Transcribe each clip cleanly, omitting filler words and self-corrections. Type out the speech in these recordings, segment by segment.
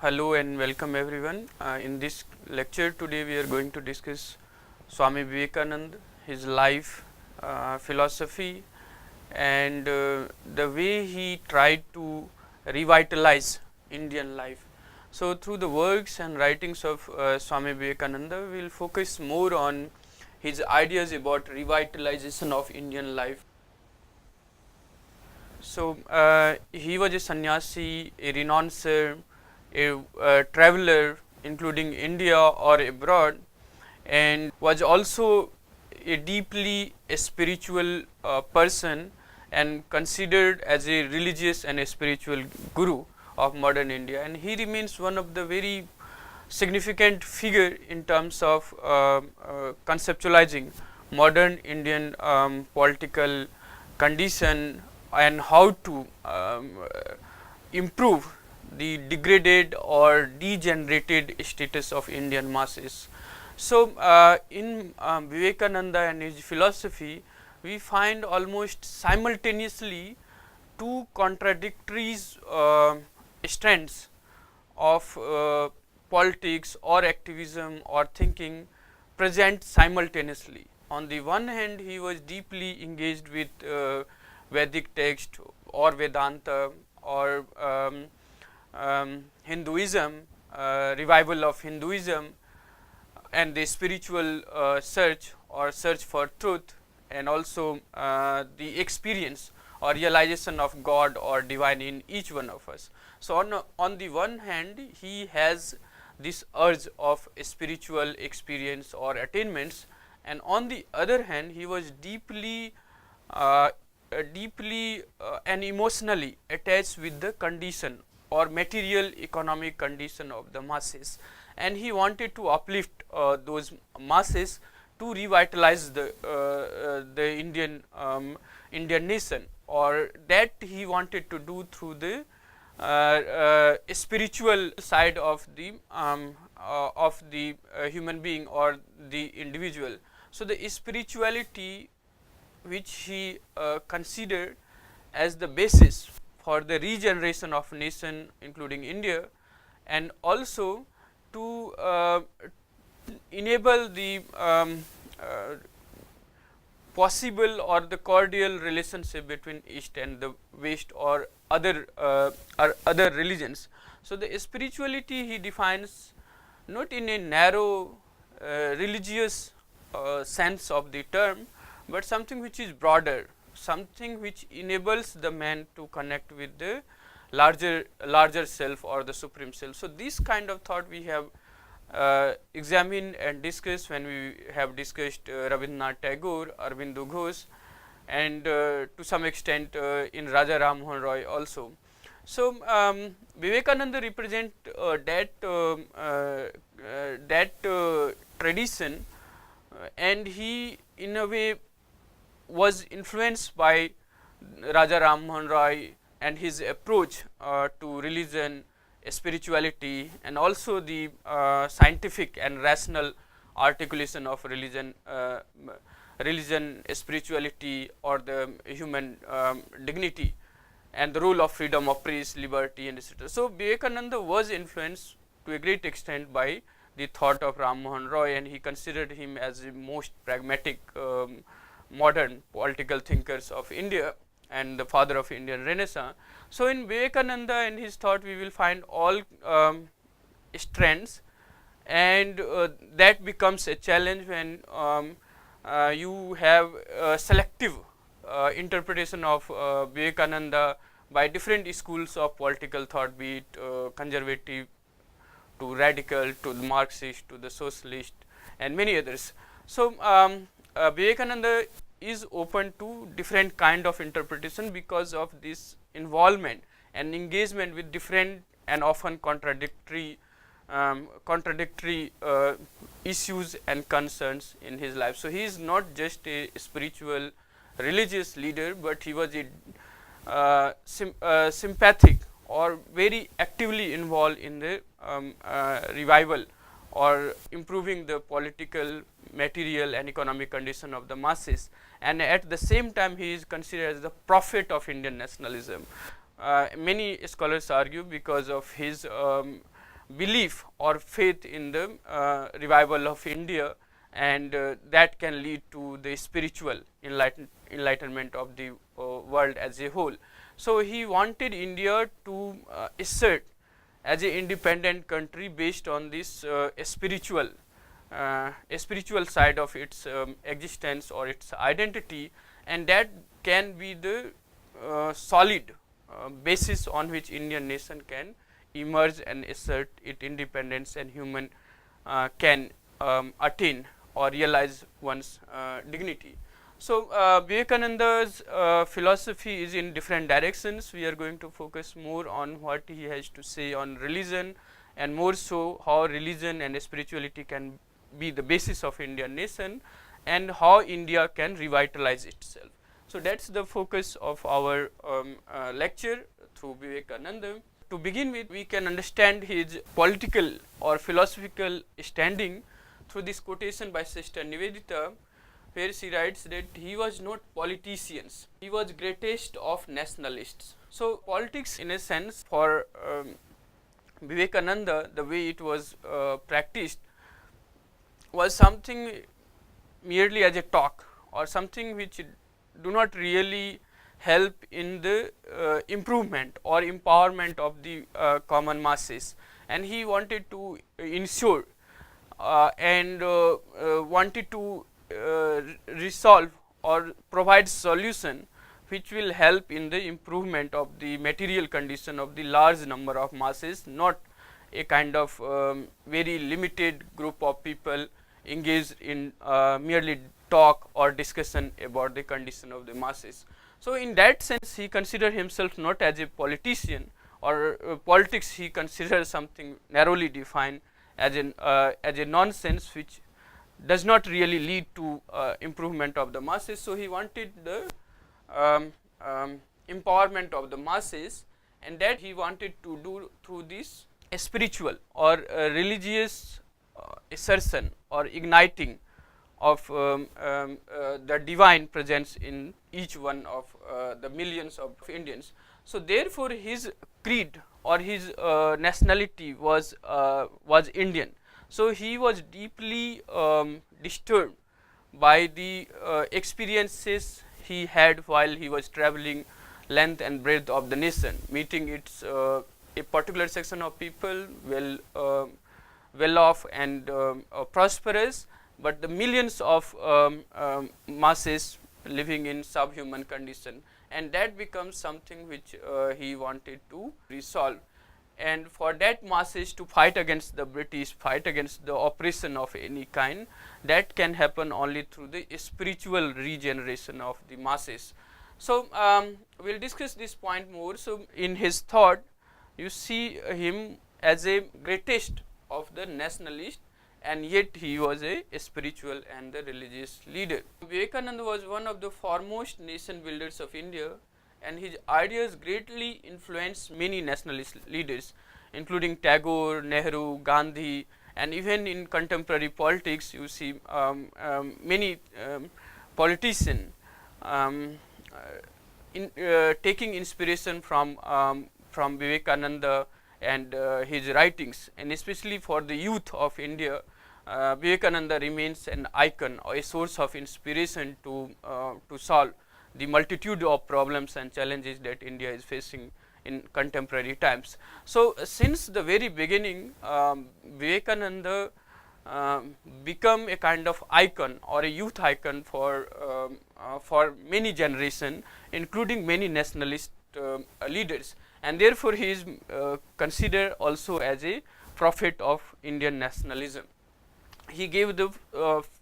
Hello and welcome everyone. In this lecture today we are going to discuss Swami Vivekananda, his life, philosophy, and the way he tried to revitalize Indian life. So through the works and writings of Swami Vivekananda, we will focus more on his ideas about revitalization of Indian life. So he was a sannyasi, a renounceur, a traveler including India or abroad, and was also a deeply a spiritual person and considered as a religious and a spiritual guru of modern India, and he remains one of the very significant figure in terms of conceptualizing modern Indian political condition and how to improve the degraded or degenerated status of Indian masses. So, in Vivekananda and his philosophy, we find almost simultaneously two contradictory strands of politics or activism or thinking present simultaneously. On the one hand, he was deeply engaged with Vedic text or Vedanta or Hinduism, revival of Hinduism, and the spiritual search or search for truth, and also the experience or realization of God or divine in each one of us. So, on the one hand, he has this urge of spiritual experience or attainments, and on the other hand, he was deeply and emotionally attached with the condition or material economic condition of the masses, and he wanted to uplift those masses to revitalize the Indian nation, or that he wanted to do through the spiritual side of the human being or the individual. So, the spirituality which he considered as the basis for the regeneration of nation including India, and also to enable the possible or the cordial relationship between East and the West or other religions. So, the spirituality he defines not in a narrow religious sense of the term, but something which is broader, something which enables the man to connect with the larger self or the supreme self. So, this kind of thought we have examined and discussed when we have discussed Rabindranath Tagore, Aurobindo Ghosh, and to some extent in Raja Ram Mohan Roy also. So, Vivekananda represent that tradition, and he in a way was influenced by Raja Ram Mohan Roy and his approach to religion, spirituality, and also the scientific and rational articulation of religion, spirituality, or the human dignity, and the role of freedom of press, liberty, and etc. So, Vivekananda was influenced to a great extent by the thought of Ram Mohan Roy, and he considered him as the most pragmatic modern political thinkers of India and the father of Indian Renaissance. So, in Vivekananda and his thought, we will find all strands, and that becomes a challenge when you have selective interpretation of Vivekananda by different schools of political thought, be it conservative to radical to the Marxist to the socialist and many others. So, Vivekananda is open to different kind of interpretation because of this involvement and engagement with different and often contradictory issues and concerns in his life. So, he is not just a spiritual religious leader, but he was a sympathetic or very actively involved in the revival or improving the political, material and economic condition of the masses, and at the same time he is considered as the prophet of Indian nationalism. Many scholars argue because of his belief or faith in the revival of India, and that can lead to the spiritual enlightenment of the world as a whole. So he wanted India to assert as an independent country based on this spiritual side of its existence or its identity, and that can be the solid basis on which Indian nation can emerge and assert its independence, and human can attain or realize one's dignity. So Vivekananda's philosophy is in different directions. We are going to focus more on what he has to say on religion, and more so how religion and spirituality can be the basis of Indian nation, and how India can revitalize itself. So that's the focus of our lecture through Vivekananda. To begin with, we can understand his political or philosophical standing through this quotation by Sister Nivedita, where she writes that he was not politicians, he was greatest of nationalists. So politics, in a sense, for Vivekananda, the way it was practiced was something merely as a talk, or something which do not really help in the improvement or empowerment of the common masses. And he wanted to ensure and wanted to resolve or provide solution which will help in the improvement of the material condition of the large number of masses, not a kind of very limited group of people engaged in merely talk or discussion about the condition of the masses. So in that sense, he considered himself not as a politician, or politics he considered something narrowly defined as a nonsense which does not really lead to improvement of the masses. So he wanted the empowerment of the masses, and that he wanted to do through this spiritual or religious assertion or igniting of the divine presence in each one of the millions of Indians. So therefore his creed or his nationality was Indian. So he was deeply disturbed by the experiences he had while he was traveling length and breadth of the nation, meeting its a particular section of people well off and prosperous, but the millions of masses living in subhuman condition, and that becomes something which he wanted to resolve. And for that masses to fight against the British, fight against the oppression of any kind, that can happen only through the spiritual regeneration of the masses. So we'll discuss this point more. So in his thought, you see him as a greatest of the nationalist, and yet he was a spiritual and the religious leader. Vivekananda was one of the foremost nation builders of India, and his ideas greatly influenced many nationalist leaders, including Tagore, Nehru, Gandhi, and even in contemporary politics you see many politicians taking inspiration from Vivekananda and his writings, and especially for the youth of India. Vivekananda remains an icon or a source of inspiration to solve the multitude of problems and challenges that India is facing in contemporary times. So since the very beginning, Vivekananda become a kind of icon or a youth icon for many generations, including many nationalist leaders, and therefore he is considered also as a prophet of Indian nationalism. He gave the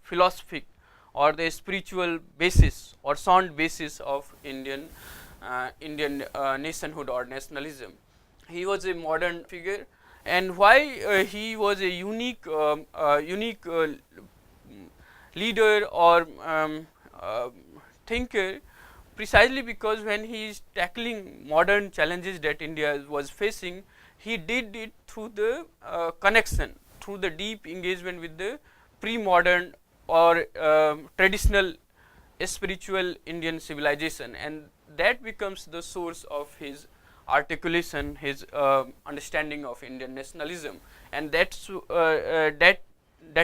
philosophic or the spiritual basis or sound basis of Indian nationhood or nationalism. He was a modern figure, and why he was a unique leader or thinker, precisely because when he is tackling modern challenges that India was facing, he did it through the connection, through the deep engagement with the pre-modern or traditional spiritual Indian civilization, and that becomes the source of his articulation, his understanding of Indian nationalism, and that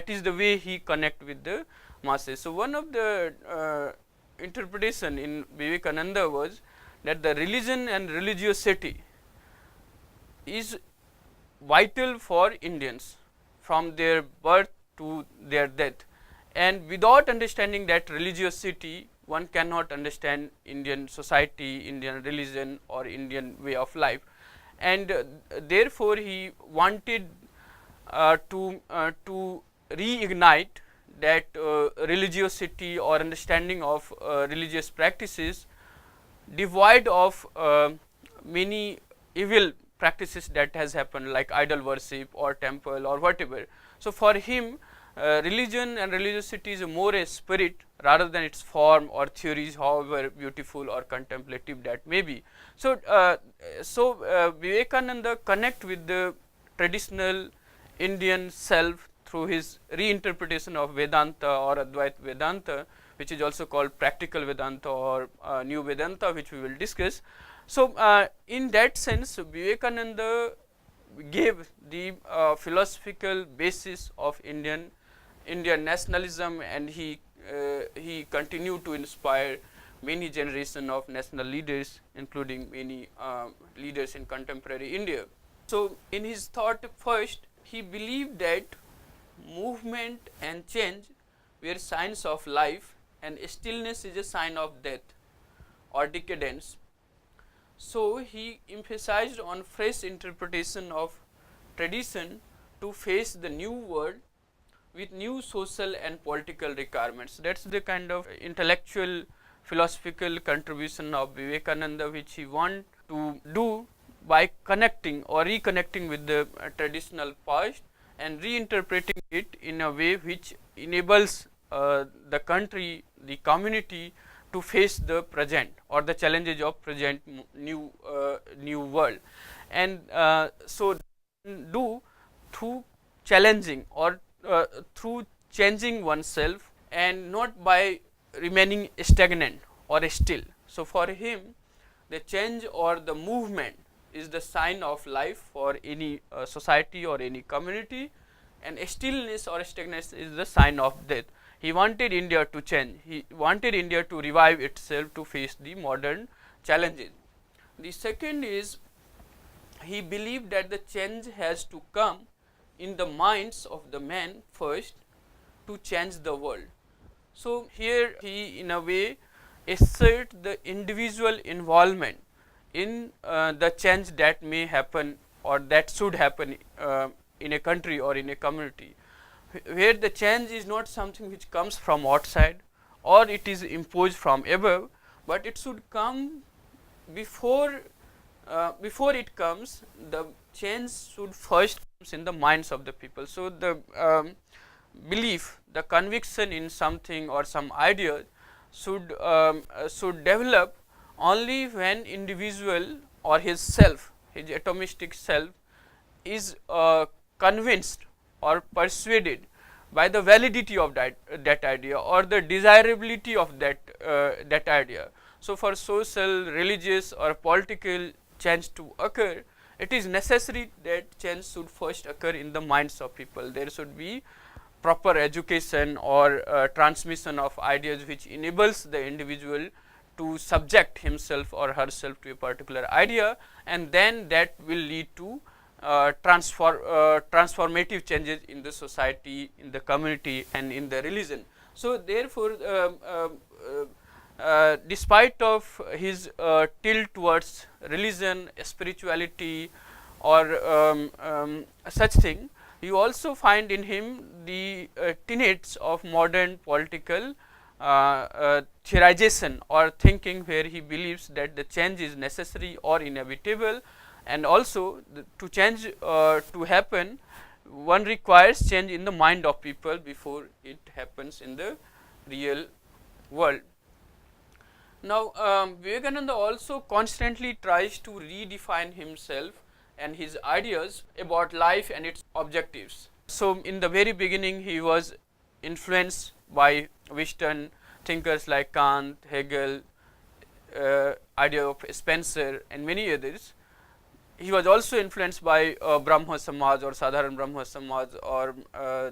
is the way he connect with the masses. So one of the interpretation in Vivekananda was that the religion and religiosity is vital for Indians from their birth to their death, and without understanding that religiosity, one cannot understand Indian society, Indian religion, or Indian way of life. And therefore he wanted to reignite that religiosity or understanding of religious practices, devoid of many evil practices that has happened, like idol worship or temple or whatever. So for him, religion and religiosity is more a spirit rather than its form or theories, however beautiful or contemplative that may be. So Vivekananda connect with the traditional Indian self through his reinterpretation of Vedanta or Advaita Vedanta, which is also called practical Vedanta or new Vedanta, which we will discuss. So in that sense, Vivekananda gave the philosophical basis of Indian nationalism, and he continued to inspire many generation of national leaders, including many leaders in contemporary India. So in his thought, first he believed that movement and change were signs of life, and stillness is a sign of death or decadence. So he emphasized on fresh interpretation of tradition to face the new world with new social and political requirements. That's the kind of intellectual philosophical contribution of Vivekananda which he want to do by connecting or reconnecting with the traditional past and reinterpreting it in a way which enables the country, the community to face the present or the challenges of present new world. And so do through challenging or through changing oneself, and not by remaining stagnant or still. So for him, the change or the movement is the sign of life for any society or any community, and stillness or stagnation is the sign of death. He wanted India to change. He wanted India to revive itself to face the modern challenges. The second is, he believed that the change has to come in the minds of the man first to change the world. So here he in a way assert the individual involvement in the change that may happen or that should happen in a country or in a community, where the change is not something which comes from outside or it is imposed from above, but it should come before it comes, the change should first comes in the minds of the people. So the belief, the conviction in something or some idea should develop only when individual or his self, his atomistic self, is convinced or persuaded by the validity of that idea or the desirability of that idea. So for social, religious or political change to occur, it is necessary that change should first occur in the minds of people. There should be proper education or transmission of ideas which enables the individual to subject himself or herself to a particular idea, and then that will lead to transformative changes in the society, in the community, and in the religion. So therefore, despite of his tilt towards religion, spirituality, or such thing, you also find in him the tenets of modern political theorization or thinking, where he believes that the change is necessary or inevitable, and also to change to happen, one requires change in the mind of people before it happens in the real world. Now Vivekananda also constantly tries to redefine himself and his ideas about life and its objectives. So in the very beginning he was influenced by Western thinkers like Kant, Hegel, idea of Spencer, and many others. he was also influenced by Brahmo Samaj or Sadharan Brahmo Samaj or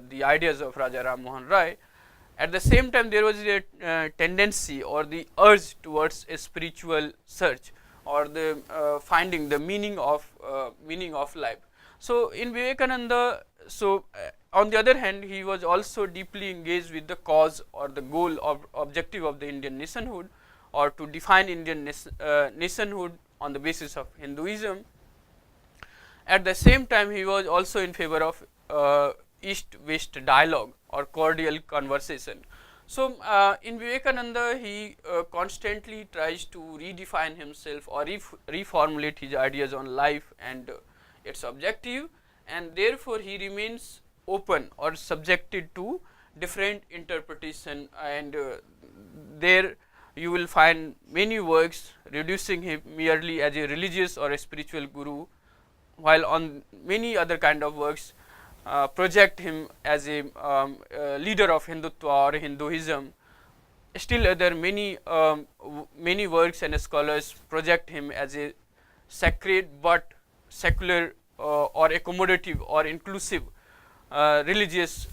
the ideas of Raja Ram Mohan Rai. At the same time, there was a tendency or the urge towards a spiritual search or the finding the meaning of life. So in Vivekananda, on the other hand, he was also deeply engaged with the cause or the goal or objective of the Indian nationhood, or to define Indian nationhood on the basis of Hinduism. At the same time, he was also in favor of East-West dialogue or cordial conversation. So in Vivekananda, he constantly tries to redefine himself or reformulate his ideas on life and its objective, and therefore he remains open or subjected to different interpretation, and there you will find many works reducing him merely as a religious or a spiritual guru, while on many other kind of works project him as a leader of Hindutva or Hinduism. Still other many works and scholars project him as a sacred but secular or accommodative or inclusive religious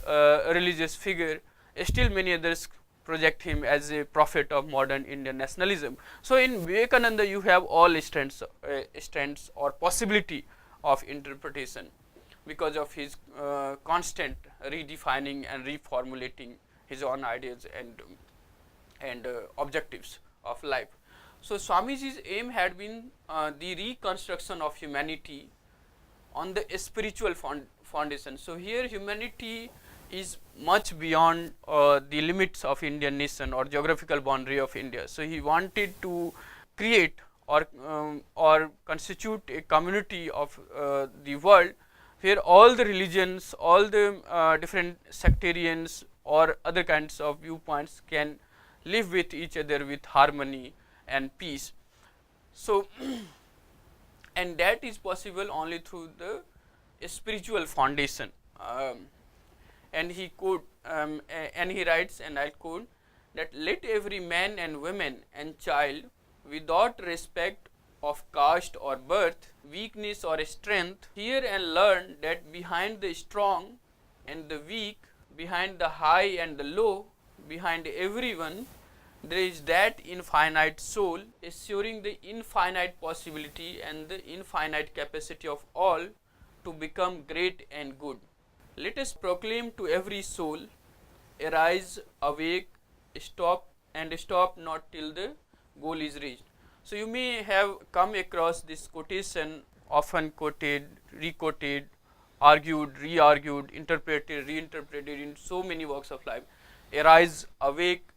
figure. Still many others project him as a prophet of modern Indian nationalism. So in Vivekananda you have all strands or possibility of interpretation because of his constant redefining and reformulating his own ideas and objectives of life. So Swamiji's aim had been the reconstruction of humanity on the spiritual foundation. So here humanity is much beyond the limits of Indian nation or geographical boundary of India. So he wanted to create or constitute a community of the world where all the religions, all the different sectarians or other kinds of viewpoints can live with each other with harmony and peace. So and that is possible only through the spiritual foundation. And he writes, and I quote, that let every man and woman and child, without respect of caste or birth, weakness or strength, hear and learn that behind the strong and the weak, behind the high and the low, behind everyone, there is that infinite soul, assuring the infinite possibility and the infinite capacity of all to become great and good. Let us proclaim to every soul, arise, awake, stop not till the goal is reached. So you may have come across this quotation, often quoted, re-quoted, argued, re-argued, interpreted, reinterpreted in so many walks of life. Arise, awake,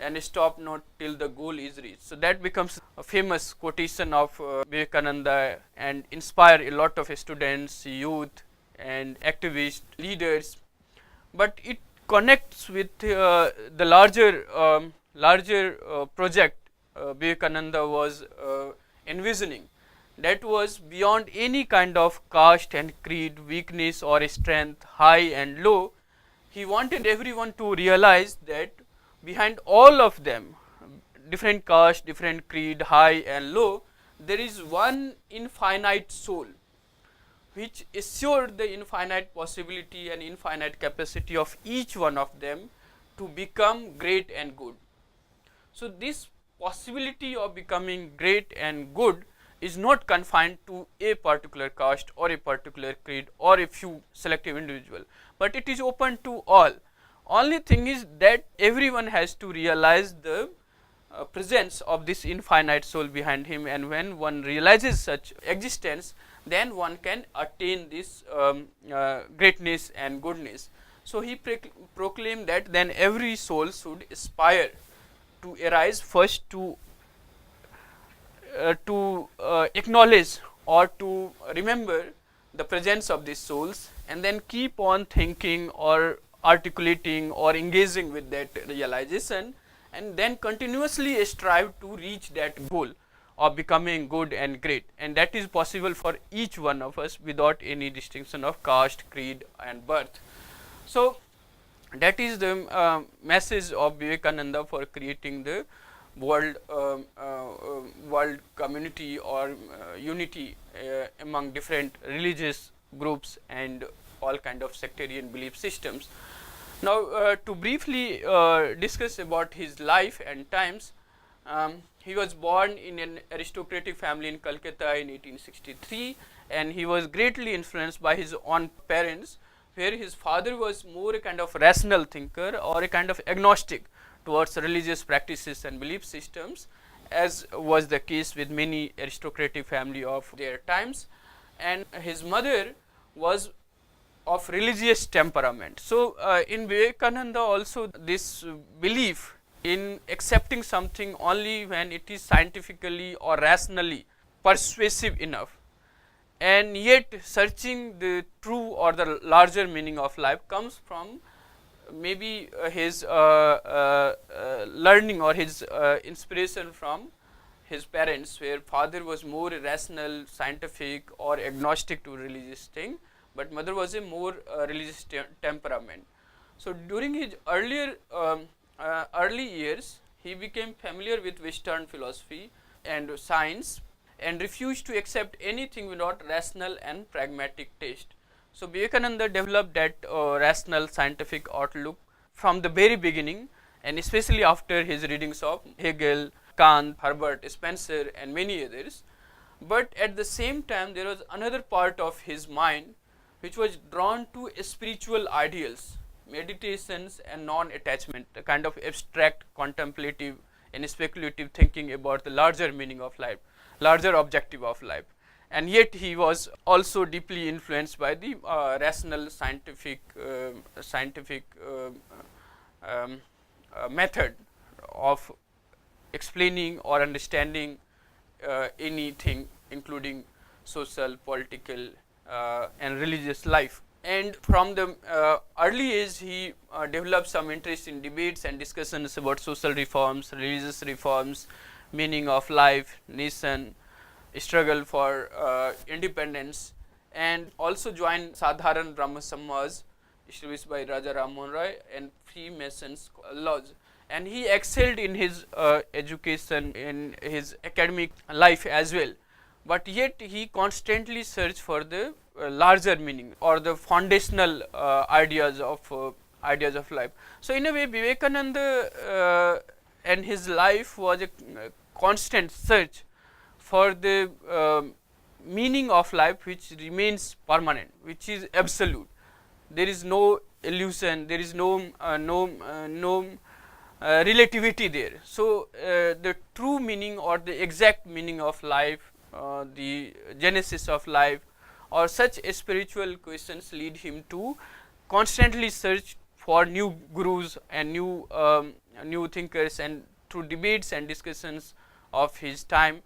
and stop not till the goal is reached. So that becomes a famous quotation of Vivekananda and inspire a lot of students, youth and activist leaders. But it connects with the larger project Vivekananda was envisioning, that was beyond any kind of caste and creed, weakness or strength, high and low. He wanted everyone to realize that behind all of them, different caste, different creed, high and low, there is one infinite soul which assured the infinite possibility and infinite capacity of each one of them to become great and good. So this possibility of becoming great and good is not confined to a particular caste or a particular creed or a few selective individual, but it is open to all. Only thing is that everyone has to realize the presence of this infinite soul behind him, and when one realizes such existence, then one can attain this greatness and goodness. So he proclaimed that then every soul should aspire to arise first to acknowledge or to remember the presence of these souls, and then keep on thinking or articulating or engaging with that realization, and then continuously strive to reach that goal of becoming good and great, and that is possible for each one of us without any distinction of caste, creed and birth. So that is the message of Vivekananda for creating the world community or unity among different religious groups and all kind of sectarian belief systems. Now, to briefly discuss about his life and times, he was born in an aristocratic family in Calcutta in 1863, and he was greatly influenced by his own parents, where his father was more a kind of rational thinker or a kind of agnostic towards religious practices and belief systems, as was the case with many aristocratic family of their times, and his mother was of religious temperament. So, in Vivekananda also this belief in accepting something only when it is scientifically or rationally persuasive enough, and yet searching the true or the larger meaning of life comes from maybe his learning or his inspiration from his parents, where father was more rational, scientific or agnostic to religious thing, but mother was a more religious temperament. So, during his early years, he became familiar with Western philosophy and science and refused to accept anything without rational and pragmatic taste. So, Vivekananda developed that rational scientific outlook from the very beginning, and especially after his readings of Hegel, Kant, Herbert Spencer and many others. But at the same time, there was another part of his mind which was drawn to spiritual ideals, meditations and non-attachment, a kind of abstract, contemplative and speculative thinking about the larger meaning of life, larger objective of life. And yet he was also deeply influenced by the rational scientific method of explaining or understanding anything, including social, political and religious life. And from the early age, he developed some interest in debates and discussions about social reforms, religious reforms, meaning of life, nation, struggle for independence, and also joined Sadharan Brahma Samaj established by Raja Ram Mohan Roy and Freemasons laws. And he excelled in his education, in his academic life as well, but yet he constantly searched for the larger meaning or the foundational ideas of life. So, in a way, Vivekananda and his life was a constant search for the meaning of life which remains permanent, which is absolute. There is no illusion, there is no relativity there. So, the true meaning or the exact meaning of life, the genesis of life or such spiritual questions lead him to constantly search for new gurus and new thinkers, and through debates and discussions of his time,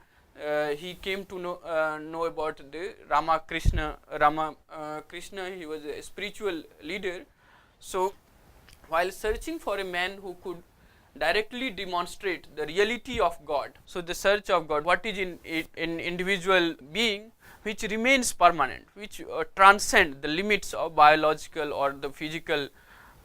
he came to know about the Krishna. He was a spiritual leader. So, while searching for a man who could directly demonstrate the reality of God, so the search of God, what is in individual being which remains permanent, which transcend the limits of biological or the physical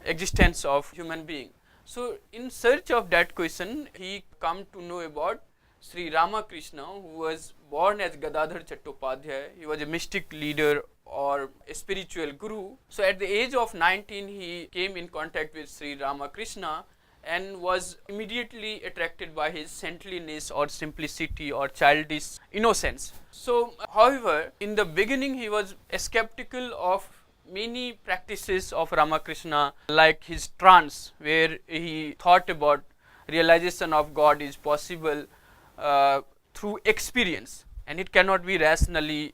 existence of human being. So, in search of that question, he come to know about Sri Ramakrishna, who was born as Gadadhar Chattopadhyay. He was a mystic leader or a spiritual guru. So, at the age of 19, he came in contact with Sri Ramakrishna and was immediately attracted by his saintliness or simplicity or childish innocence. So, however, in the beginning he was skeptical of many practices of Ramakrishna, like his trance, where he thought about realization of God is possible through experience, and it cannot be rationally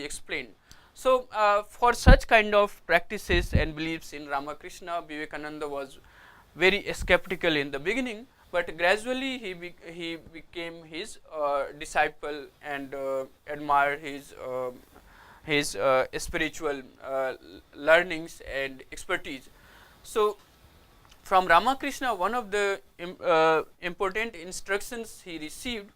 explained. So, for such kind of practices and beliefs in Ramakrishna, Vivekananda was very skeptical in the beginning, but gradually he became his disciple and admired his spiritual learnings and expertise. So, from Ramakrishna, one of the important instructions he received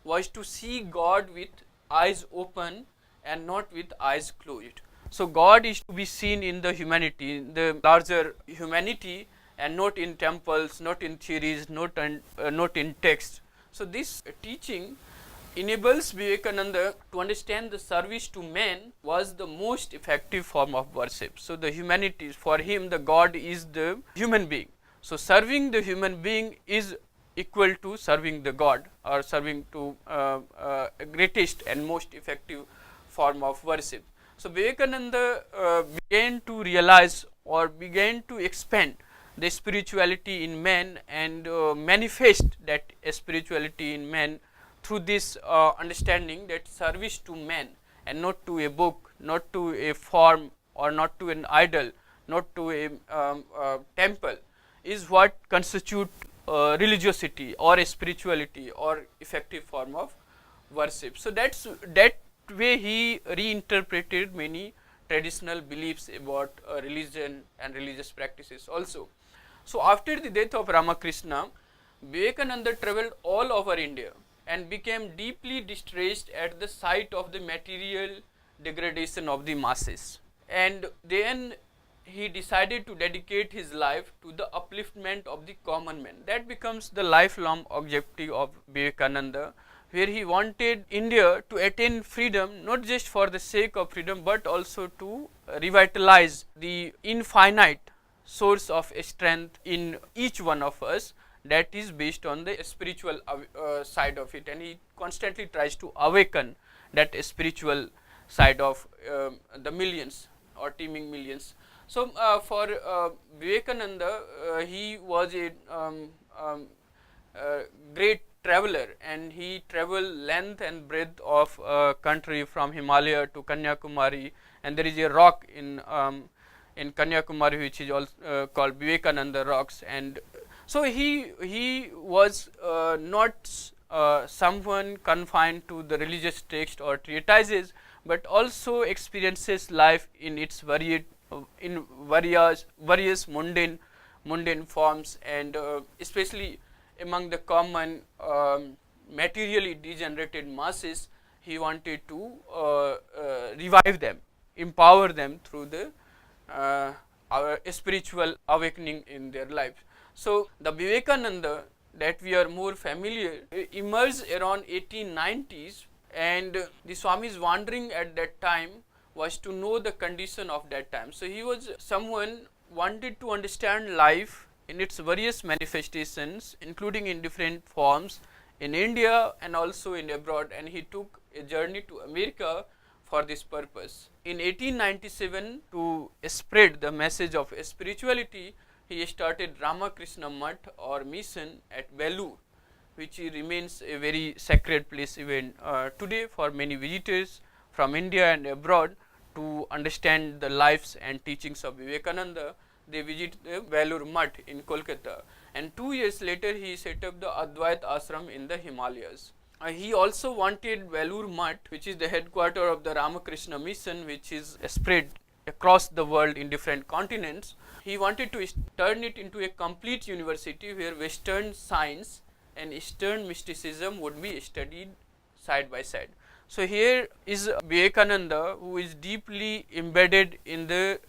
was to see God with eyes open and not with eyes closed. So, God is to be seen in the humanity, in the larger humanity, and not in temples, not in theories, not in text. So this teaching enables Vivekananda to understand the service to man was the most effective form of worship. So the humanity, for him the God is the human being. So serving the human being is equal to serving the God, or serving to greatest and most effective form of worship. So Vivekananda began to realize or began to expand the spirituality in man and manifest that spirituality in man through this understanding that service to man and not to a book, not to a form, or not to an idol, not to a temple, is what constitute religiosity or a spirituality or effective form of worship. So that way he reinterpreted many traditional beliefs about religion and religious practices also. So after the death of Ramakrishna, Vivekananda travelled all over India and became deeply distressed at the sight of the material degradation of the masses. And then he decided to dedicate his life to the upliftment of the common man. That becomes the lifelong objective of Vivekananda, where he wanted India to attain freedom, not just for the sake of freedom, but also to revitalize the infinite source of strength in each one of us, that is based on the spiritual side of it, and he constantly tries to awaken that spiritual side of the millions or teeming millions. So for Vivekananda, he was a great traveler, and he traveled length and breadth of country from Himalaya to Kanyakumari, and there is a rock in Kanyakumari which is also called Vivekananda rocks. And so he was not someone confined to the religious text or treatises, but also experiences life in its various mundane forms, and especially among the common materially degenerated masses. He wanted to revive them, empower them through the our spiritual awakening in their lives. So the Vivekananda that we are more familiar emerged around 1890s, and the Swami's wandering at that time was to know the condition of that time. So he was someone wanted to understand life in its various manifestations, including in different forms in India and also in abroad, and he took a journey to America for this purpose. In 1897, to spread the message of spirituality, he started Ramakrishna Mutt or mission at Vellore, which remains a very sacred place even today for many visitors from India and abroad to understand the lives and teachings of Vivekananda. They visit the Vellore Mutt in Kolkata, and 2 years later he set up the Advait Ashram in the Himalayas. He also wanted Vellore Mutt, which is the headquarter of the Ramakrishna mission, which is spread across the world in different continents. He wanted to turn it into a complete university where Western science and Eastern mysticism would be studied side by side. So here is Vivekananda, who is deeply embedded in the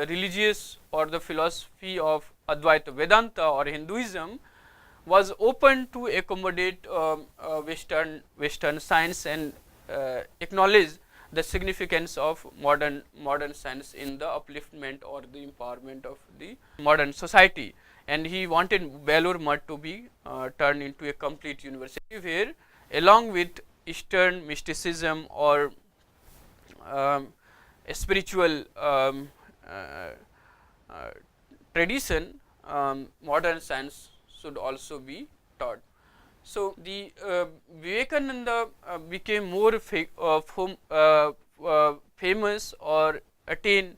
religious or the philosophy of Advaita Vedanta or Hinduism, was open to accommodate Western science and acknowledge the significance of modern science in the upliftment or the empowerment of the modern society. And he wanted Vellore Mutt to be turned into a complete university where, along with Eastern mysticism or spiritual tradition, modern science should also be taught. So the Vivekananda became more famous or attained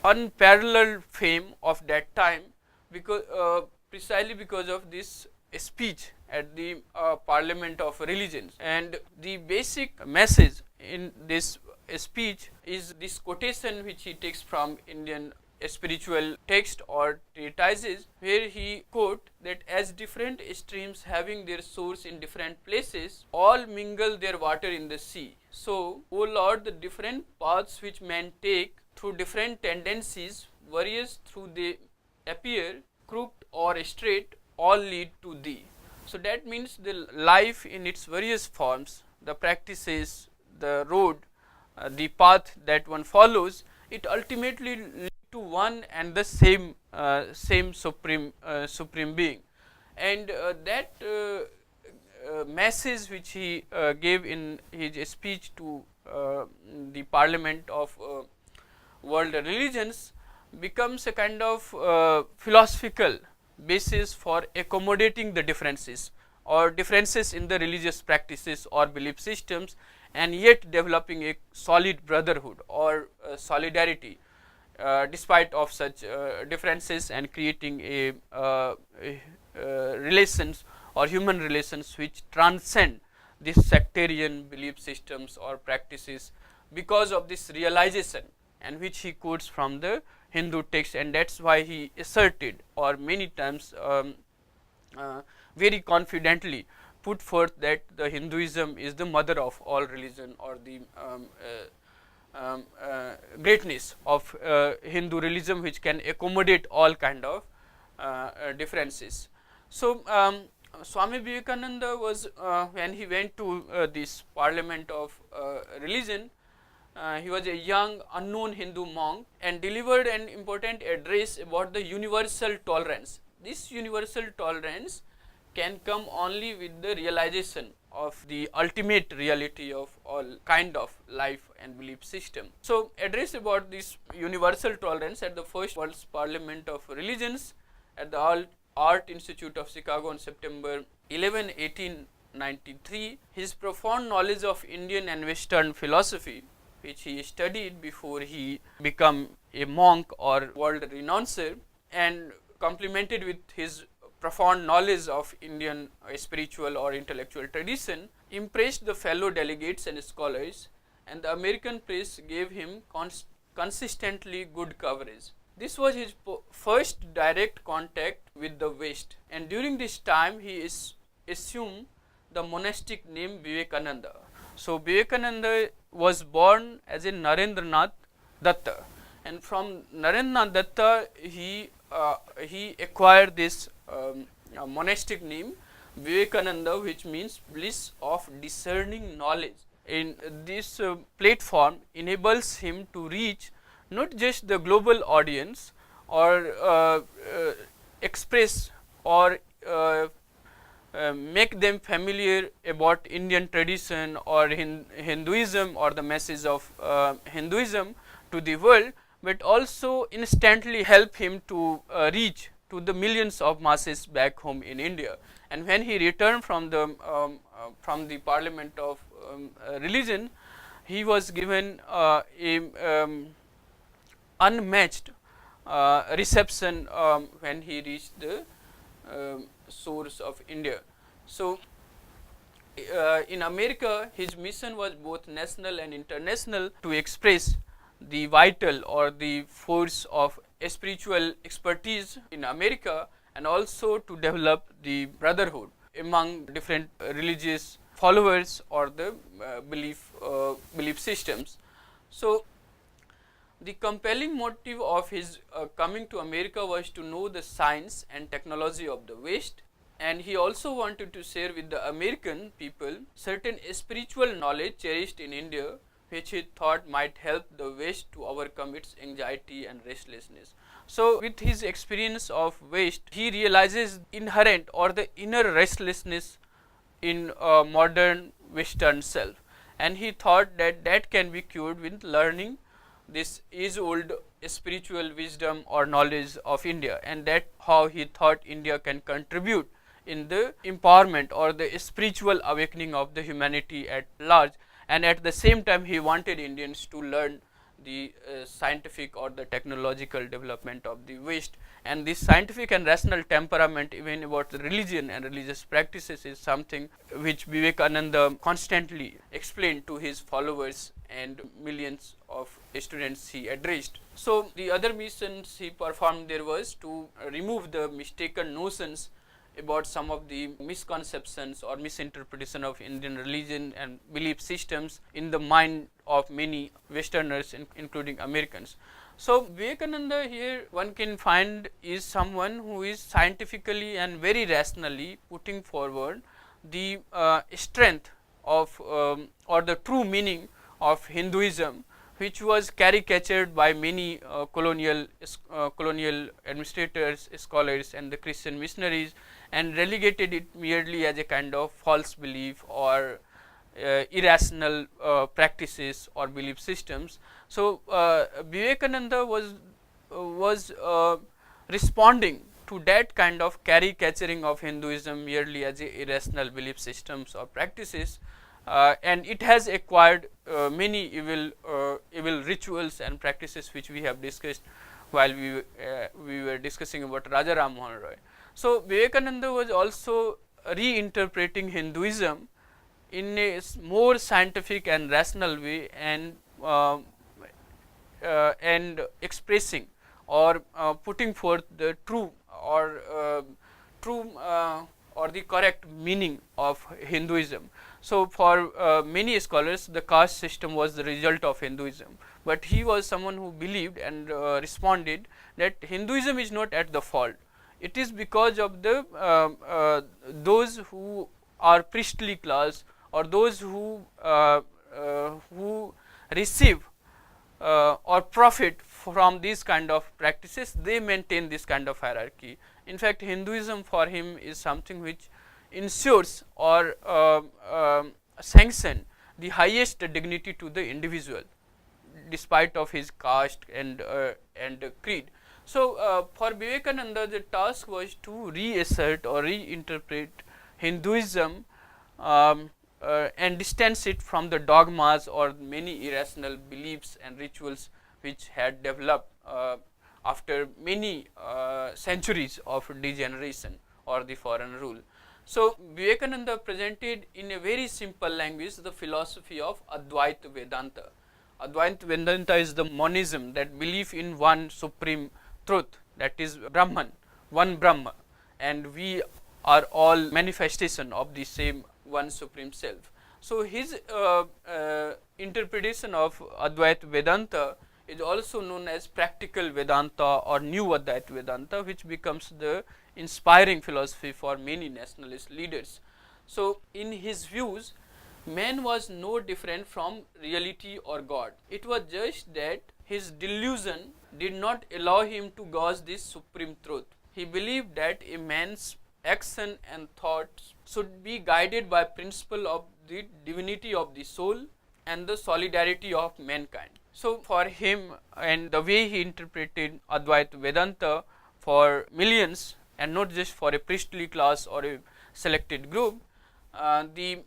unparalleled fame of that time, because precisely because of this speech at the Parliament of Religions. And the basic message in this speech is this quotation which he takes from Indian spiritual text or treatises, where he quote that as different streams having their source in different places all mingle their water in the sea, so, O Lord, the different paths which men take through different tendencies, various through the appear crooked or straight, all lead to thee. So that means the life in its various forms, the practices, the road, the path that one follows, it ultimately leads to one and the same supreme being. And that message which he gave in his speech to the Parliament of World Religions becomes a kind of philosophical basis for accommodating the differences or differences in the religious practices or belief systems, and yet developing a solid brotherhood or solidarity despite of such differences, and creating a relations or human relations which transcend these sectarian belief systems or practices because of this realization, and which he quotes from the Hindu text. And that is why he asserted, or many times very confidently put forth, that the Hinduism is the mother of all religion, or the greatness of Hindu religion, which can accommodate all kind of differences. So Swami Vivekananda was when he went to this Parliament of Religion, he was a young unknown Hindu monk and delivered an important address about the universal tolerance. This universal tolerance can come only with the realization of the ultimate reality of all kind of life and belief system. So address about this universal tolerance at the first World's Parliament of Religions at the Art Institute of Chicago on September 11, 1893. His profound knowledge of Indian and Western philosophy, which he studied before he became a monk or world renouncer, and complemented with his profound knowledge of Indian spiritual or intellectual tradition, impressed the fellow delegates and scholars, and the American press gave him consistently good coverage. This was his first direct contact with the West, and during this time he assumed the monastic name Vivekananda. So Vivekananda was born as a Narendranath Datta, and from Narendranath Datta he acquired this monastic name Vivekananda, which means bliss of discerning knowledge. In this platform enables him to reach not just the global audience, or express or make them familiar about Indian tradition or Hinduism or the message of Hinduism to the world, but also instantly help him to reach to the millions of masses back home in India. And when he returned from the Parliament of Religion, he was given a unmatched reception when he reached the source of India. So in America, his mission was both national and international, to express the vital or the force of spiritual expertise in America, and also to develop the brotherhood among different religious followers or the belief systems. So the compelling motive of his coming to America was to know the science and technology of the West, and he also wanted to share with the American people certain spiritual knowledge cherished in India, which he thought might help the West to overcome its anxiety and restlessness. So with his experience of West, he realizes inherent or the inner restlessness in modern Western self, and he thought that that can be cured with learning this age-old spiritual wisdom or knowledge of India, and that how he thought India can contribute in the empowerment or the spiritual awakening of the humanity at large. And at the same time he wanted Indians to learn the scientific or the technological development of the West, and this scientific and rational temperament even about religion and religious practices is something which Vivekananda constantly explained to his followers and millions of students he addressed. So the other missions he performed there was to remove the mistaken notions about some of the misconceptions or misinterpretation of Indian religion and belief systems in the mind of many Westerners, including Americans. So Vivekananda here one can find is someone who is scientifically and very rationally putting forward the strength of or the true meaning of Hinduism, which was caricatured by many colonial administrators, scholars, and the Christian missionaries, and relegated it merely as a kind of false belief or irrational practices or belief systems. So Vivekananda was responding to that kind of caricaturing of Hinduism merely as a irrational belief systems or practices, and it has acquired many evil rituals and practices, which we have discussed while we were discussing about Raja Ram Mohan Roy. So Vivekananda was also reinterpreting Hinduism in a more scientific and rational way, and expressing or putting forth the true or the correct meaning of Hinduism. So for many scholars, the caste system was the result of Hinduism, but he was someone who believed and responded that Hinduism is not at the fault. It is because of the those who are priestly class, or those who receive or profit from these kind of practices, they maintain this kind of hierarchy. In fact, Hinduism for him is something which ensures or sanction the highest dignity to the individual, despite of his caste and creed. So for Vivekananda, the task was to reassert or reinterpret Hinduism and distance it from the dogmas or many irrational beliefs and rituals which had developed after many centuries of degeneration or the foreign rule. So Vivekananda presented in a very simple language the philosophy of Advaita Vedanta. Advaita Vedanta is the monism, that belief in one supreme truth, that is Brahman, one Brahma, and we are all manifestation of the same one supreme self. So his interpretation of Advaita Vedanta is also known as practical Vedanta or new Advaita Vedanta, which becomes the inspiring philosophy for many nationalist leaders. So in his views, man was no different from reality or God. It was just that his delusion did not allow him to gauge this supreme truth. He believed that a man's action and thoughts should be guided by principle of the divinity of the soul and the solidarity of mankind. So for him, and the way he interpreted Advaita Vedanta for millions and not just for a priestly class or a selected group, the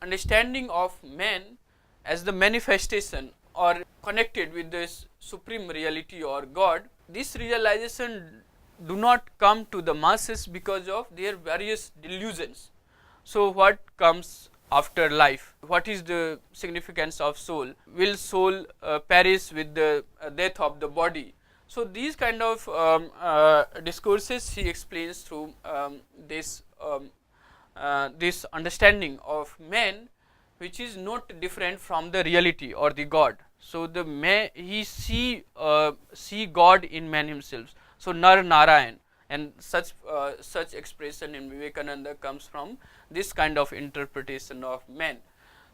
understanding of man as the manifestation or connected with this supreme reality or God, this realization do not come to the masses because of their various delusions. So what comes after life? What is the significance of soul? Will soul perish with the death of the body? So these kind of discourses he explains through this understanding of man, which is not different from the reality or the God. So the man, he see God in man himself. So Nar Narayan, and such expression in Vivekananda comes from this kind of interpretation of man.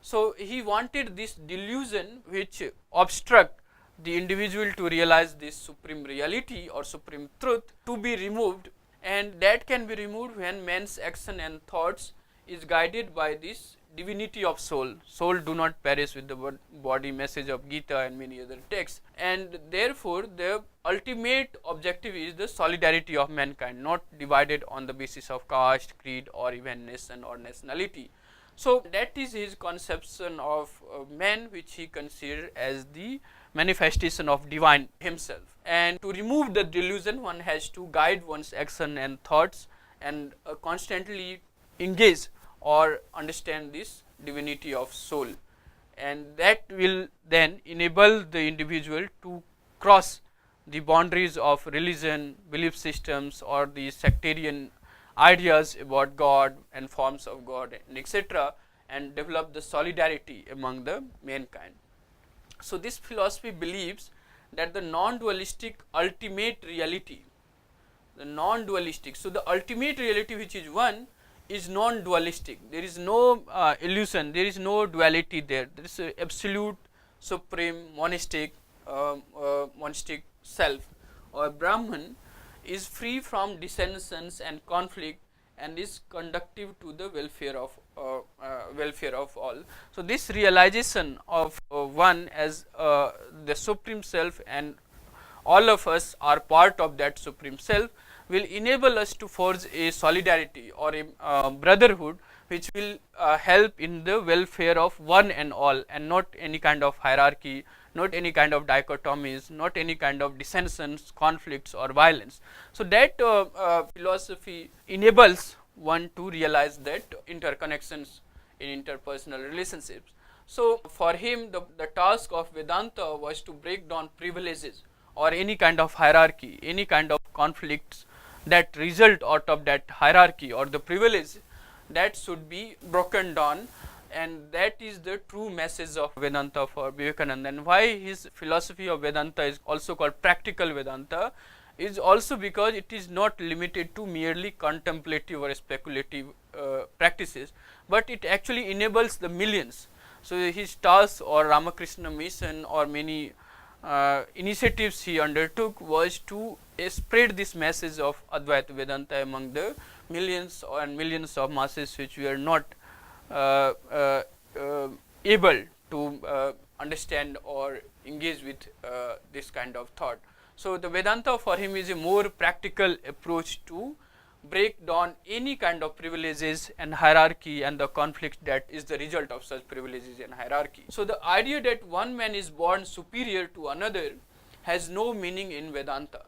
So he wanted this delusion which obstruct the individual to realize this supreme reality or supreme truth to be removed, and that can be removed when man's action and thoughts is guided by this divinity of soul. Soul do not perish with the body, message of Gita and many other texts, and therefore the ultimate objective is the solidarity of mankind, not divided on the basis of caste, creed, or even nation or nationality. So that is his conception of man, which he considered as the manifestation of divine himself. And to remove the delusion, one has to guide one's action and thoughts and constantly engage or understand this divinity of soul, and that will then enable the individual to cross the boundaries of religion, belief systems, or the sectarian ideas about God and forms of God and etc., and develop the solidarity among the mankind. So this philosophy believes that the non-dualistic ultimate reality, the non-dualistic, so the ultimate reality which is one is non-dualistic. There is no illusion, there is no duality there. There is a absolute supreme monistic self, or Brahman, is free from dissensions and conflict and is conducive to the welfare of all. So this realization of one as the supreme self, and all of us are part of that supreme self, will enable us to forge a solidarity or a brotherhood which will help in the welfare of one and all, and not any kind of hierarchy, not any kind of dichotomies, not any kind of dissensions, conflicts or violence. So that philosophy enables one to realize that interconnections in interpersonal relationships. So for him, the task of Vedanta was to break down privileges or any kind of hierarchy, any kind of conflicts that result out of that hierarchy or the privilege, that should be broken down, and that is the true message of Vedanta for Vivekananda. And why his philosophy of Vedanta is also called practical Vedanta is also because it is not limited to merely contemplative or speculative practices, but it actually enables the millions. So his task or Ramakrishna mission or many initiatives he undertook was to spread this message of Advaita Vedanta among the millions and millions of masses which were not able to understand or engage with this kind of thought. So the Vedanta for him is a more practical approach to break down any kind of privileges and hierarchy and the conflict that is the result of such privileges and hierarchy. So the idea that one man is born superior to another has no meaning in Vedanta.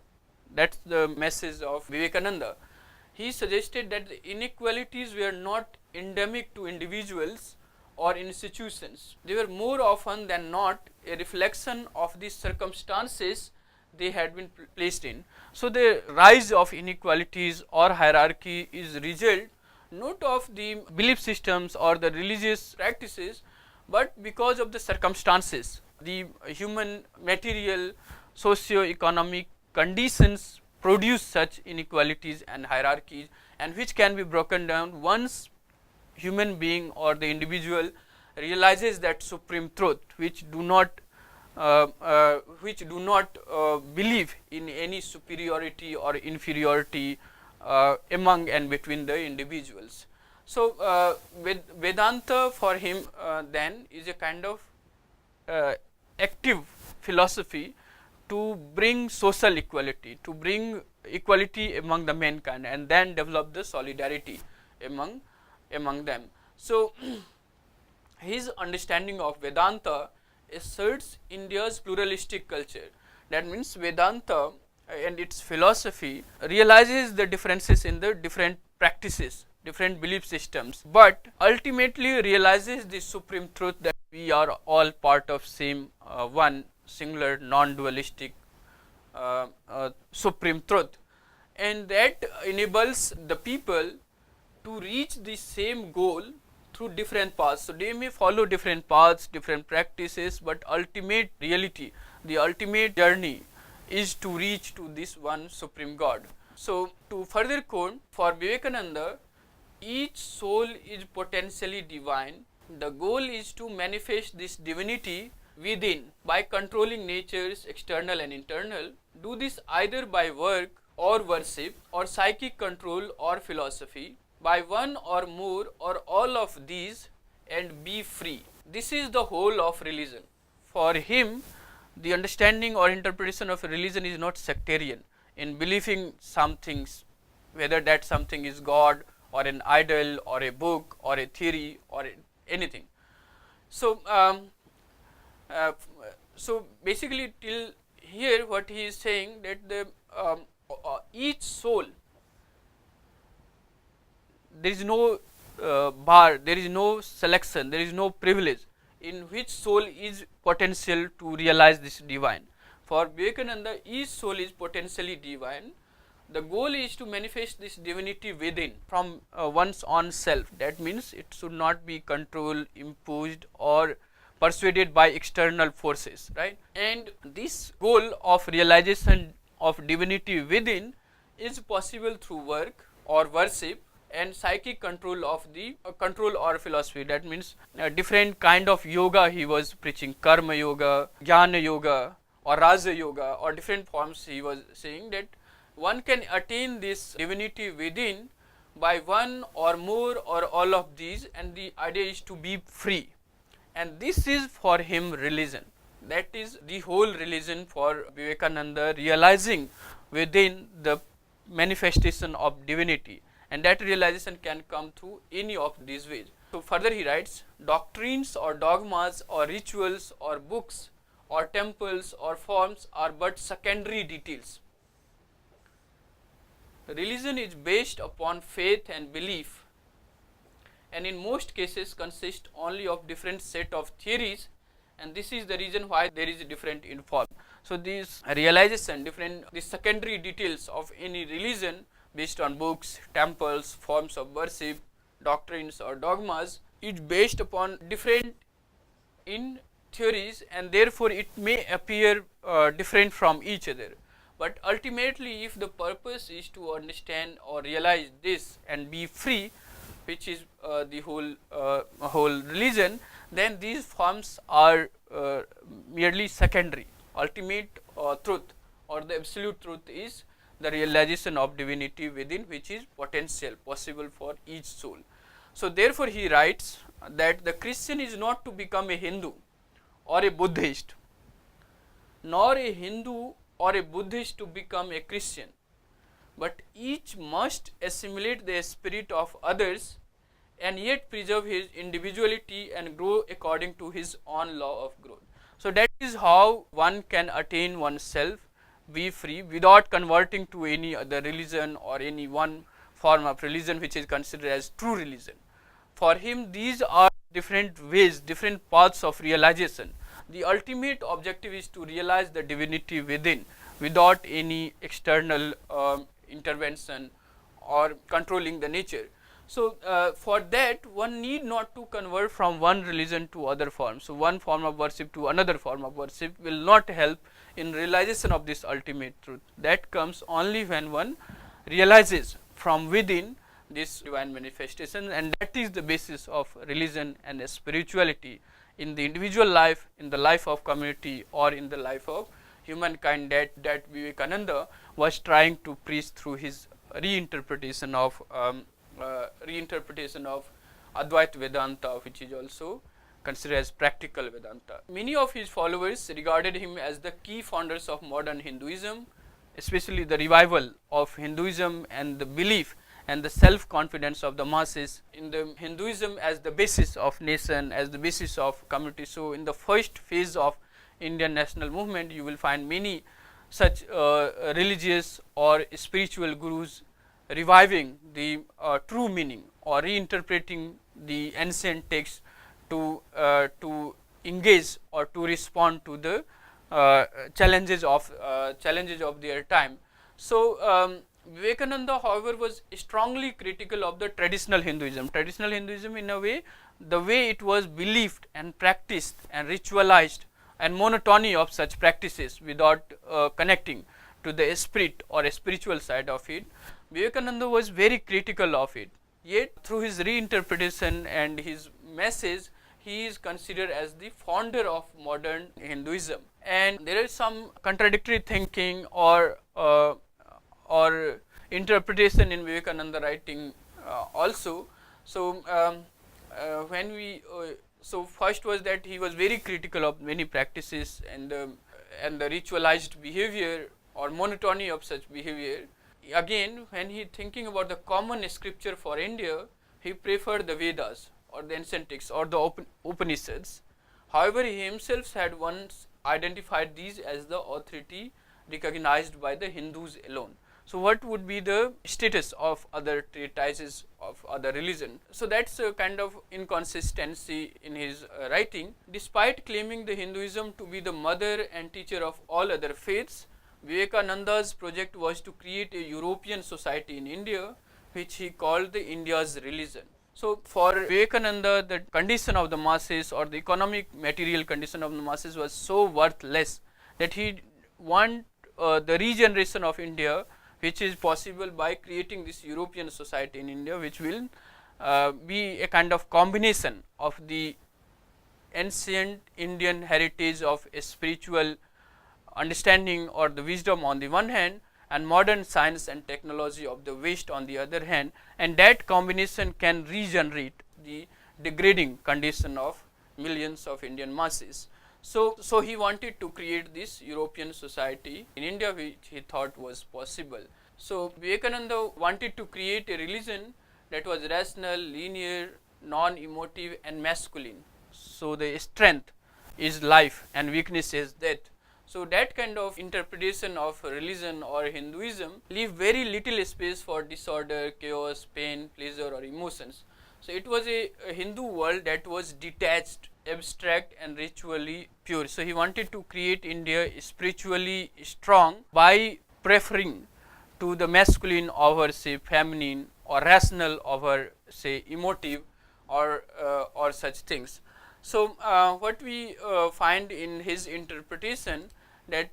That's the message of Vivekananda. He suggested that the inequalities were not endemic to individuals or institutions. They were more often than not a reflection of the circumstances they had been placed in. So the rise of inequalities or hierarchy is result not of the belief systems or the religious practices, but because of the circumstances. The human material socio-economic conditions produce such inequalities and hierarchies, and which can be broken down once human being or the individual realizes that supreme truth, which do not believe in any superiority or inferiority among and between the individuals. So Vedanta for him then is a kind of active philosophy to bring social equality, to bring equality among the mankind, and then develop the solidarity among them. So his understanding of Vedanta asserts India's pluralistic culture. That means Vedanta and its philosophy realizes the differences in the different practices, different belief systems, but ultimately realizes the supreme truth that we are all part of same one singular non-dualistic supreme truth, and that enables the people to reach the same goal through different paths. So they may follow different paths, different practices, but ultimate reality, the ultimate journey is to reach to this one supreme God. So to further quote, for Vivekananda, each soul is potentially divine. The goal is to manifest this divinity within by controlling nature's external and internal. Do this either by work or worship or psychic control or philosophy, by one or more or all of these, and be free. This is the whole of religion. For him, the understanding or interpretation of religion is not sectarian in believing some things, whether that something is God or an idol or a book or a theory or anything. So so basically till here what he is saying, that the each soul, there is no bar, there is no selection, there is no privilege in which soul is potential to realize this divine. For Vivekananda, each soul is potentially divine, the goal is to manifest this divinity within from one's own self. That means it should not be controlled, imposed or persuaded by external forces, right? And this goal of realization of divinity within is possible through work or worship and psychic control of the control or philosophy. That means different kind of yoga he was preaching, karma yoga, jnana yoga or raja yoga, or different forms he was saying that one can attain this divinity within by one or more or all of these, and the idea is to be free. And this is for him religion. That is the whole religion for Vivekananda, realizing within the manifestation of divinity, and that realization can come through any of these ways. So further he writes, doctrines or dogmas or rituals or books or temples or forms are but secondary details. Religion is based upon faith and belief, and in most cases consist only of different set of theories, and this is the reason why there is a different in form. So this realization, the secondary details of any religion based on books, temples, forms of worship, doctrines or dogmas is based upon different in theories, and therefore it may appear different from each other. But ultimately, if the purpose is to understand or realize this and be free, which is the whole religion, then these forms are merely secondary. Ultimate truth or the absolute truth is the realization of divinity within, which is potential, possible for each soul. So therefore he writes that the Christian is not to become a Hindu or a Buddhist, nor a Hindu or a Buddhist to become a Christian, but each must assimilate the spirit of others and yet preserve his individuality and grow according to his own law of growth. So that is how one can attain oneself, be free without converting to any other religion or any one form of religion which is considered as true religion. For him, these are different ways, different paths of realization. The ultimate objective is to realize the divinity within without any external intervention or controlling the nature. So for that, one need not to convert from one religion to other forms. So one form of worship to another form of worship will not help in realization of this ultimate truth. That comes only when one realizes from within this divine manifestation, and that is the basis of religion and spirituality in the individual life, in the life of community, or in the life of humankind, that Vivekananda was trying to preach through his reinterpretation of Advaita Vedanta, which is also considered as practical Vedanta. Many of his followers regarded him as the key founders of modern Hinduism, especially the revival of Hinduism and the belief and the self-confidence of the masses in the Hinduism as the basis of nation, as the basis of community. So in the first phase of Indian national movement, you will find many such religious or spiritual gurus reviving the true meaning or reinterpreting the ancient text to engage or to respond to the challenges of their time. So Vivekananda, however, was strongly critical of the traditional Hinduism. Traditional Hinduism, in a way, the way it was believed and practiced and ritualized, and monotony of such practices without connecting to the spirit or a spiritual side of it, Vivekananda was very critical of it. Yet through his reinterpretation and his message, he is considered as the founder of modern Hinduism. And there is some contradictory thinking or interpretation in Vivekananda writing also. So so first was that he was very critical of many practices and the ritualized behavior or monotony of such behavior. Again, when he thinking about the common scripture for India, he preferred the Vedas or the ancient texts or the Upanishads. However, he himself had once identified these as the authority recognized by the Hindus alone. So what would be the status of other treatises of other religion? So that's a kind of inconsistency in his writing. Despite claiming the Hinduism to be the mother and teacher of all other faiths, Vivekananda's project was to create a European society in India, which he called the India's religion. So for Vivekananda, the condition of the masses or the economic material condition of the masses was so worthless that he want the regeneration of India, which is possible by creating this European society in India, which will be a kind of combination of the ancient Indian heritage of a spiritual understanding or the wisdom on the one hand, and modern science and technology of the West on the other hand, and that combination can regenerate the degrading condition of millions of Indian masses. So he wanted to create this European society in India, which he thought was possible. So Vivekananda wanted to create a religion that was rational, linear, non-emotive and masculine. So the strength is life and weakness is death. So that kind of interpretation of religion or Hinduism leave very little space for disorder, chaos, pain, pleasure or emotions. So it was a Hindu world that was detached, abstract and ritually pure. So he wanted to create India spiritually strong by preferring to the masculine over say feminine or rational over say emotive or such things. So what we find in his interpretation that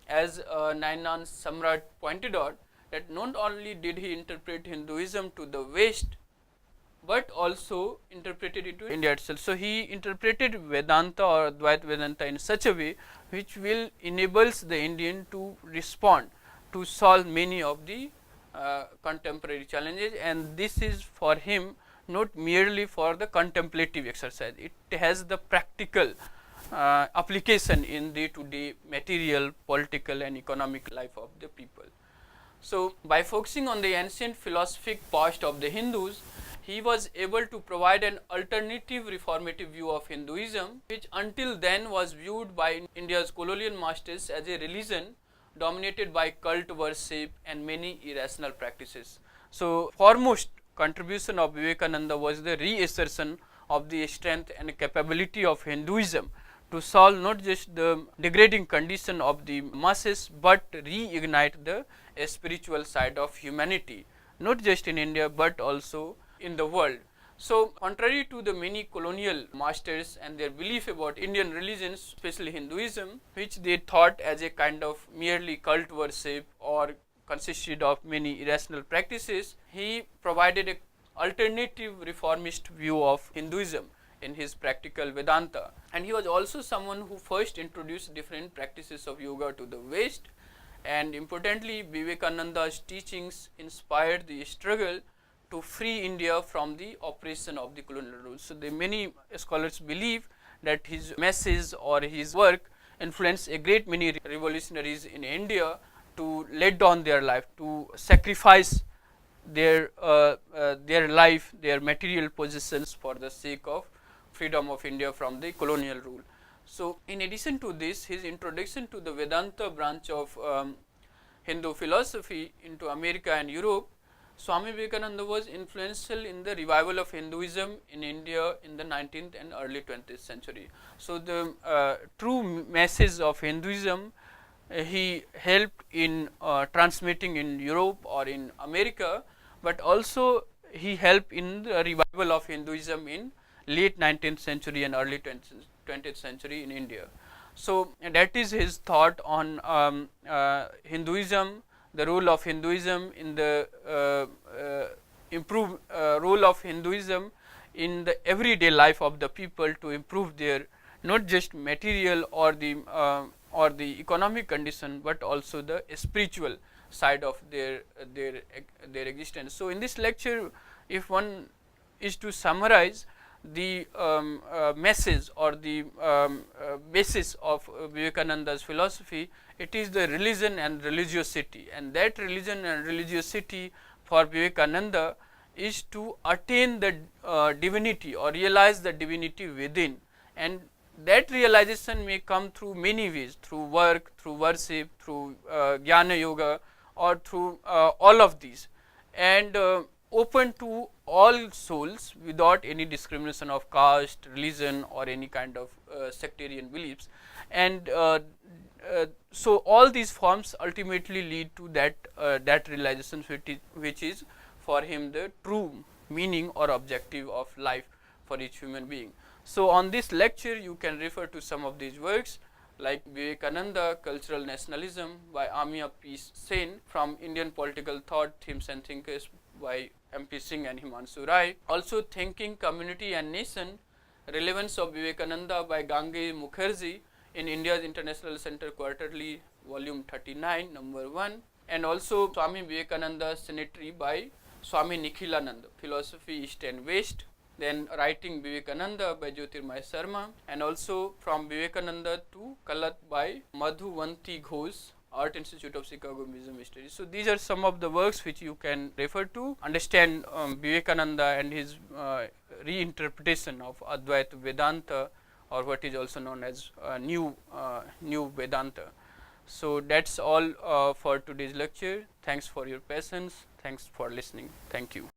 as Nainan Samrat pointed out, that not only did he interpret Hinduism to the West, but also interpreted it to India itself. So he interpreted Vedanta or Advaita Vedanta in such a way which will enables the Indian to respond to solve many of the contemporary challenges, and this is for him not merely for the contemplative exercise, it has the practical application in day-to-day material, political and economic life of the people. So by focusing on the ancient philosophic past of the Hindus, he was able to provide an alternative reformative view of Hinduism, which until then was viewed by India's colonial masters as a religion dominated by cult worship and many irrational practices. So foremost contribution of Vivekananda was the reassertion of the strength and capability of Hinduism to solve not just the degrading condition of the masses, but reignite the spiritual side of humanity, not just in India but also in the world. So contrary to the many colonial masters and their belief about Indian religions, especially Hinduism, which they thought as a kind of merely cult worship or consisted of many irrational practices, he provided an alternative reformist view of Hinduism in his practical Vedanta. And he was also someone who first introduced different practices of yoga to the West, and importantly Vivekananda's teachings inspired the struggle to free India from the oppression of the colonial rule. So the many scholars believe that his message or his work influenced a great many revolutionaries in India to lay down their life, to sacrifice their life, their material possessions for the sake of freedom of India from the colonial rule. So in addition to this, his introduction to the Vedanta branch of Hindu philosophy into America and Europe, Swami Vivekananda was influential in the revival of Hinduism in India in the 19th and early 20th century. So the true message of Hinduism he helped in transmitting in Europe or in America, but also he helped in the revival of Hinduism in late 19th century and early 20th century in India. So that is his thought on Hinduism, the role of Hinduism in the role of Hinduism in the everyday life of the people to improve their not just material or the economic condition, but also the spiritual side of their existence. So in this lecture, if one is to summarize the message or the basis of Vivekananda's philosophy, it is the religion and religiosity, and that religion and religiosity for Vivekananda is to attain the divinity or realize the divinity within, and that realization may come through many ways, through work, through worship, through jnana yoga, or through all of these, and open to all souls without any discrimination of caste, religion or any kind of sectarian beliefs. And so all these forms ultimately lead to that realization which is for him the true meaning or objective of life for each human being. So on this lecture you can refer to some of these works like Vivekananda, Cultural Nationalism by Amia P. Sen, from Indian Political Thought, Themes and Thinkers by M.P. Singh and Himanshu Rai. Also Thinking, Community and Nation, Relevance of Vivekananda by Gange Mukherjee in India's International Center Quarterly, Volume 39, number 1. And also Swami Vivekananda Sanitary by Swami Nikhilananda, Philosophy East and West. Then Writing Vivekananda by Jyotirmay Sharma, and also From Vivekananda to Kalat by Madhuvanti Ghosh, Art Institute of Chicago Museum Studies. So these are some of the works which you can refer to, understand Vivekananda and his reinterpretation of Advaita Vedanta, or what is also known as new Vedanta. So that's all for today's lecture. Thanks for your patience. Thanks for listening. Thank you.